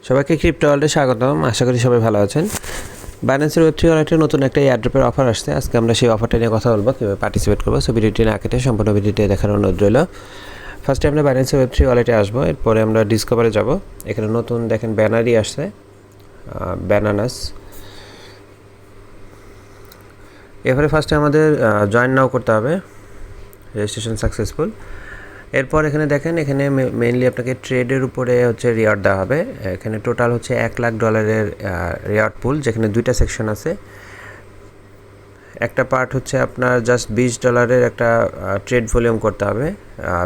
সবাইকে ক্রিপ্টো ওয়ার্ল্ডে স্বাগতম। আশা করি সবাই ভালো আছেন। বাইন্যান্সের ওয়েব3 ওয়ালেটে নতুন একটা এয়ারড্রপের অফার আসছে। আজকে আমরা সেই অফারটা নিয়ে কথা বলবো, কীভাবে পার্টিসিপেট করবো। সো ভিডিওটি না কেটে সম্পূর্ণ ভিডিওটি দেখার অনুরোধ রইল। ফার্স্টে আমরা বাইন্যান্সের ওয়েব3 ওয়ালেটে আসবো, এরপরে আমরা ডিসকভারে যাব। এখানে নতুন দেখেন ব্যানারই আসছে, ব্যানানাস। এরপরে ফার্স্টে আমাদের জয়েন নাও করতে হবে, রেজিস্ট্রেশন সাকসেসফুল। এরপর এখানে দেখেন, এখানে মেইনলি আপনাকে ট্রেডের উপরে হচ্ছে রিওয়ার্ড দেওয়া হবে। এখানে টোটাল হচ্ছে $1,00,000 রিওয়ার্ড পুল, যেখানে দুইটা সেকশন আছে। একটা পার্ট হচ্ছে আপনার জাস্ট $20 একটা ট্রেড ভলিউম করতে হবে,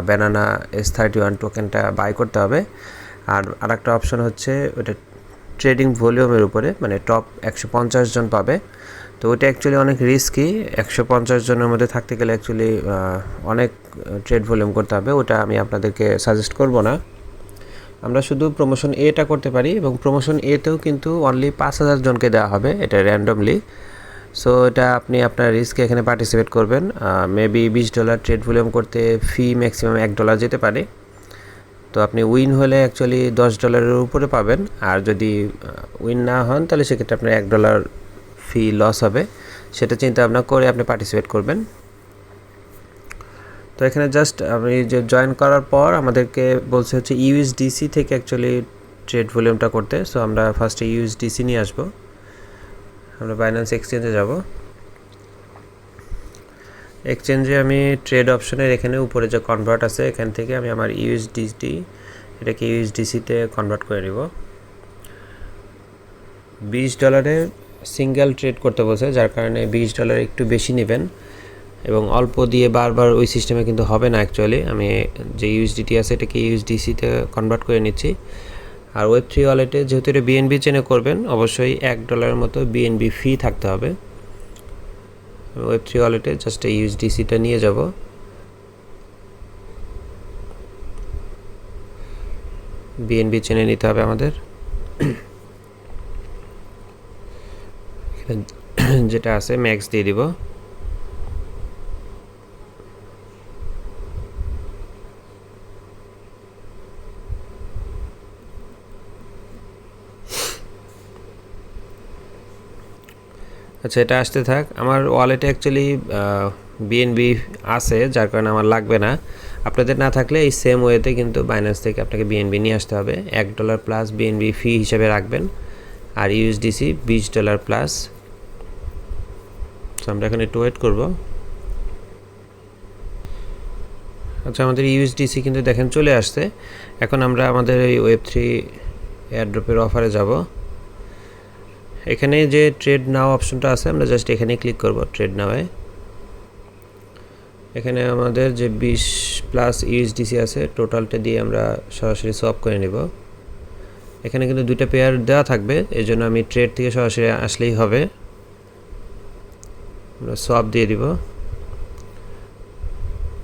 ব্যানানা S31 টোকেনটা বাই করতে হবে। আর আরেকটা অপশন হচ্ছে ওটা ট্রেডিং ভলিউমের উপরে, মানে টপ 150 জন পাবে। তো ওটা অ্যাকচুয়ালি অনেক রিস্কি, 150 জনের মধ্যে থাকতে গেলে অ্যাকচুয়ালি অনেক ট্রেড ভলিউম করতে হবে। ওটা আমি আপনাদেরকে সাজেস্ট করব না। আমরা শুধু প্রমোশন এটা করতে পারি, এবং প্রমোশন এতেও কিন্তু অনলি 5,000 জনকে দেওয়া হবে, এটা র্যান্ডমলি। সো এটা আপনি আপনার রিস্কে এখানে পার্টিসিপেট করবেন। মেবি $20 ট্রেড ভলিউম করতে ফি ম্যাক্সিমাম $1 যেতে পারে। তো আপনি উইন হলে অ্যাকচুয়ালি $10 উপরে পাবেন, আর যদি উইন না হন তাহলে সেক্ষেত্রে আপনার $1 ফি লস হবে। সেটা চিন্তা ভাবনা করে আপনি পার্টিসিপেট করবেন। তো এখানে জাস্ট আমি যে জয়েন করার পর আমাদেরকে বলছে হচ্ছে ইউএসডিসি থেকে অ্যাকচুয়ালি ট্রেড ভলিউমটা করতে। সো আমরা ফার্স্টে ইউএসডিসি নিয়ে আসবো, আমরা বাইন্যান্স এক্সচেঞ্জে যাব। এক্সচেঞ্জে আমি ট্রেড অপশনের এখানে উপরে যে কনভার্ট আছে, এখান থেকে আমি আমার ইউএসডিটি এটাকে ইউএসডিসিতে কনভার্ট করে নেব। $20 সিঙ্গেল ট্রেড করতে বলছে, যার কারণে $20 একটু বেশি নেবেন, এবং অল্প দিয়ে বারবার ওই সিস্টেমে কিন্তু হবে না। অ্যাকচুয়ালি আমি যে ইউএসডিটি আছে এটাকে ইউএসডিসিতে কনভার্ট করে নিচ্ছি। আর ওয়েব3 ওয়ালেটে যেহেতু এটা বিএনবি চেনে করবেন, অবশ্যই $1 মতো বিএনবি ফি থাকতে হবে। ওয়েব3 ওয়ালেটে জাস্ট ইউএসডিসিটা নিয়ে যাব। বিএনবি চেনে নিতে হবে আমাদের, যেটা আছে ম্যাক্স দিয়ে দিব। আচ্ছা, এটা আসতে থাক। আমার ওয়ালেটে অ্যাকচুয়ালি বিএনবি আছে, যার কারণে আমার লাগবে না। আপনাদের না থাকলে এই সেম ওয়েতে কিন্তু বাইন্যান্স থেকে আপনাকে বিএনবি নিয়ে আসতে হবে। $1 প্লাস বিএনবি ফি হিসেবে রাখবেন, আর ইউএসডিসি $20 প্লাস। তো আমরা এখন একটু ওয়েট করব। আচ্ছা, আমাদের ইউএসডিসি কিন্তু দেখেন চলে আসছে। এখন আমরা আমাদের এই ওয়েব3 এয়ারড্রপের অফারে যাব। এখানে যে ট্রেড নাও অপশনটা আছে, আমরা জাস্ট এখানে ক্লিক করব, ট্রেড নাওয়ে। এখানে আমাদের যে 20 প্লাস ইউএসডিসি আছে, টোটালটা দিয়ে আমরা সরাসরি সোয়াপ করে নেব। এখানে কিন্তু দুইটা পেয়ার দেওয়া থাকবে, এই জন্য আমি ট্রেড থেকে সরাসরি আসলেই হবে। আমরা সোয়াপ দিয়ে দিব,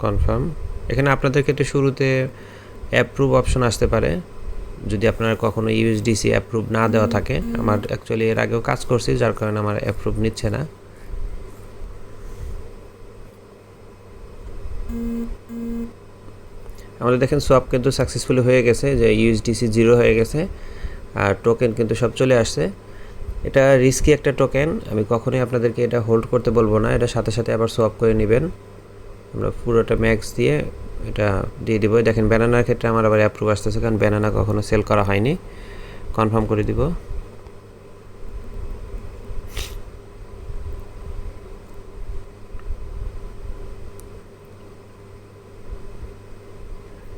কনফার্ম। এখানে আপনাদের ক্ষেত্রে শুরুতে অ্যাপ্রুভ অপশন আসতে পারে, যদি আপনার কখনো ইউএসডিসি অ্যাপ্রুভ না দেওয়া থাকে। আমার অ্যাকচুয়ালি এর আগেও কাজ করছি, যার কারণে আমার অ্যাপ্রুভ নিচ্ছে না। আমাদের দেখেন সোয়াপ কিন্তু সাকসেসফুলি হয়ে গেছে, যে ইউএসডিসি 0 হয়ে গেছে, আর টোকেন কিন্তু সব চলে আসছে। এটা রিস্কি একটা টোকেন, আমি কখনোই আপনাদেরকে এটা হোল্ড করতে বলবো না। এটা সাথে সাথে আবার সোয়াপ করে নেবেন। আমরা পুরোটা ম্যাক্স দিয়ে এটা দিয়ে দিব। দেখেন ব্যানানার ক্ষেত্রে আমার আবার অ্যাপ্রুভ আসতেছে, কারণ ব্যানানা কখনো সেল করা হয়নি। কনফার্ম করে দিব।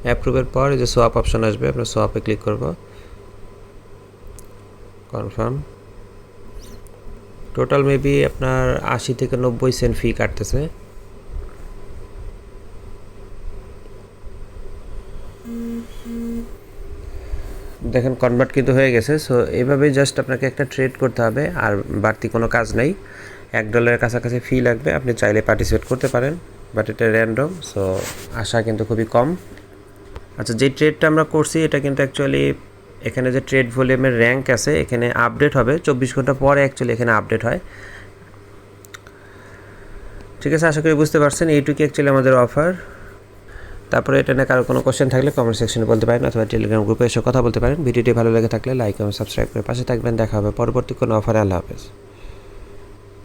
অ্যাপ্রুভের পর যে সোয়াপ অপশন আসবে, আমরা সোয়াপে ক্লিক করব, কনফার্ম। টোটাল মেবি আপনার 80 থেকে 90 সেন্ট ফি কাটতেছে। দেখেন কনভার্ট কিন্তু হয়ে গেছে। সো এইভাবেই জাস্ট আপনাকে একটা ট্রেড করতে হবে, আর বাড়তি কোনো কাজ নেই। $1 কাছাকাছি ফি লাগবে, আপনি চাইলে পার্টিসিপেট করতে পারেন, বাট এটা র্যান্ডম, সো আশা কিন্তু খুবই কম। আচ্ছা, যে ট্রেডটা আমরা করছি এটা কিন্তু অ্যাকচুয়ালি এখানে যে ট্রেড ভলিউমের র্যাঙ্ক আছে, এখানে আপডেট হবে 24 ঘন্টা পরে, অ্যাকচুয়ালি এখানে আপডেট হয়। ঠিক আছে, আশা করি বুঝতে পারছেন। এইটুকু অ্যাকচুয়ালি আমাদের অফার। তারপরে এটা নিয়ে কারো কোনো কোশ্চেন থাকলে কমেন্ট সেকশনে বলতে পারেন অথবা টেলিগ্রাম গ্রুপে এসে কথা বলতে পারেন। ভিডিওটি ভালো লেগে থাকলে লাইক এবং সাবস্ক্রাইব করে পাশে থাকবেন। দেখা হবে পরবর্তী কোনো অফারে। আল্লাহ হাফেজ।